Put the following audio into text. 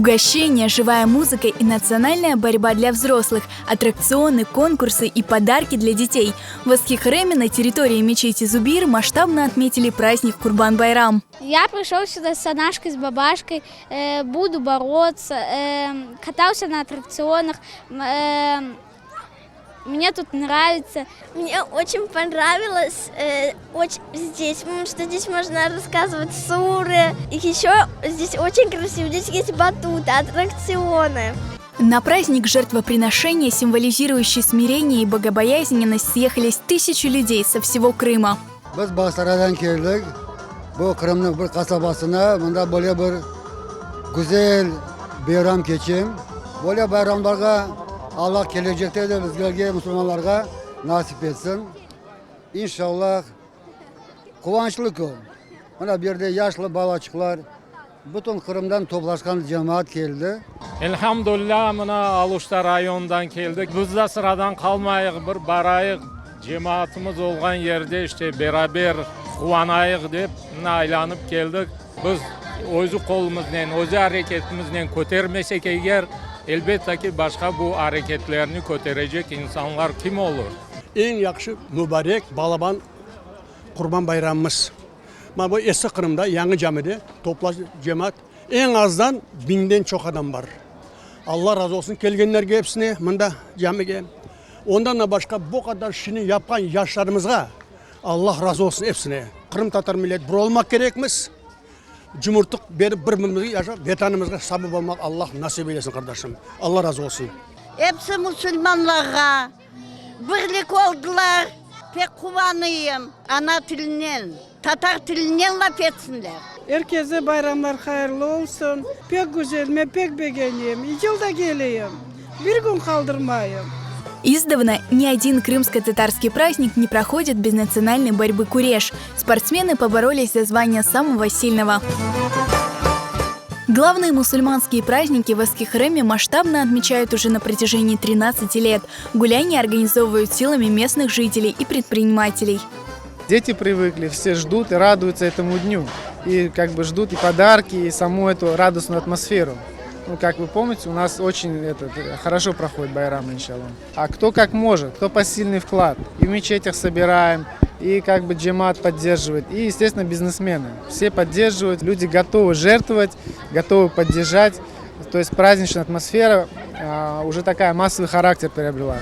Угощения, живая музыка и национальная борьба для взрослых, аттракционы, конкурсы и подарки для детей. В Эскихреме на территории мечети Зубир масштабно отметили праздник Курбан-Байрам. Я пришел сюда с Анашкой, с бабашкой, буду бороться, катался на аттракционах. Мне тут нравится. Мне очень понравилось здесь, потому что здесь можно рассказывать суры. И еще здесь очень красиво, здесь есть батуты, аттракционы. На праздник жертвоприношения, символизирующий смирение и богобоязненность, съехались тысячи людей со всего Крыма. Biz Basradan keldik. Bu Kırım'ın bir kasabasına. Bunda böyle bir güzel bayram geçim. Böyle bayramlarga Allah gelecekte de bizlerge Müslümanlarga nasip etsin. İnşallah kuvvançlı kıl. Bana bir de yaşlı balaçıklar, bütün Kırım'dan toplaşkan cemaat geldi. Elhamdülillah mına Aluşta rayonundan keldik. Biz de sıradan kalmayık, bir barayık. Cemaatimiz olgan yerde işte beraber kuvanayık deyip aylanıp geldik. Biz o'zi qo'limizdan, o'zi harakatimizdan ko'tarmasak eğer elbette ki başka bu hareketlerini ko'taracak insanlar kim olur? En yaxşı mübarek Balaban Kurban Bayramımız. Ama bu eski Kırım'da Yangi Cami'de toplaş cemaat en azdan 1000'den çok adam var. Allah razı olsun kelgenlerge hepsine mında camiye. Ondan da başka bu kadar işini yapan yaşlarımıza Allah razı olsun hepsine. Kırım Tatar millet bir olmak gerekmiz. Cumhurtluk berip birbirimizi yaşap, vatanımızga sabır olmak Allah nasip eylesin kardeşim. Allah razı olsun. Hepsi Müslümanlara birlik oldular. Pek kuvanıyım. Ana tilinden, Tatar tilinden laf etsinler. Herkese bayramlar hayırlı olsun. Pek güzel, ben pek beğeneyim. Yılda geleyim. Bir gün kaldırmayayım. Издавна ни один крымско-татарский праздник не проходит без национальной борьбы куреш. Спортсмены поборолись за звание самого сильного. Главные мусульманские праздники в Эскихреме масштабно отмечают уже на протяжении 13 лет. Гуляния организовывают силами местных жителей и предпринимателей. Дети привыкли, все ждут и радуются этому дню. И как бы ждут и подарки, и саму эту радостную атмосферу. Ну, как вы помните, у нас очень хорошо проходит байрам, иншаллах. А кто как может, кто посильный вклад. И в мечетях собираем, и как бы джемат поддерживает, и, естественно, бизнесмены. Все поддерживают, люди готовы жертвовать, готовы поддержать. То есть праздничная атмосфера уже такая массовый характер приобрела.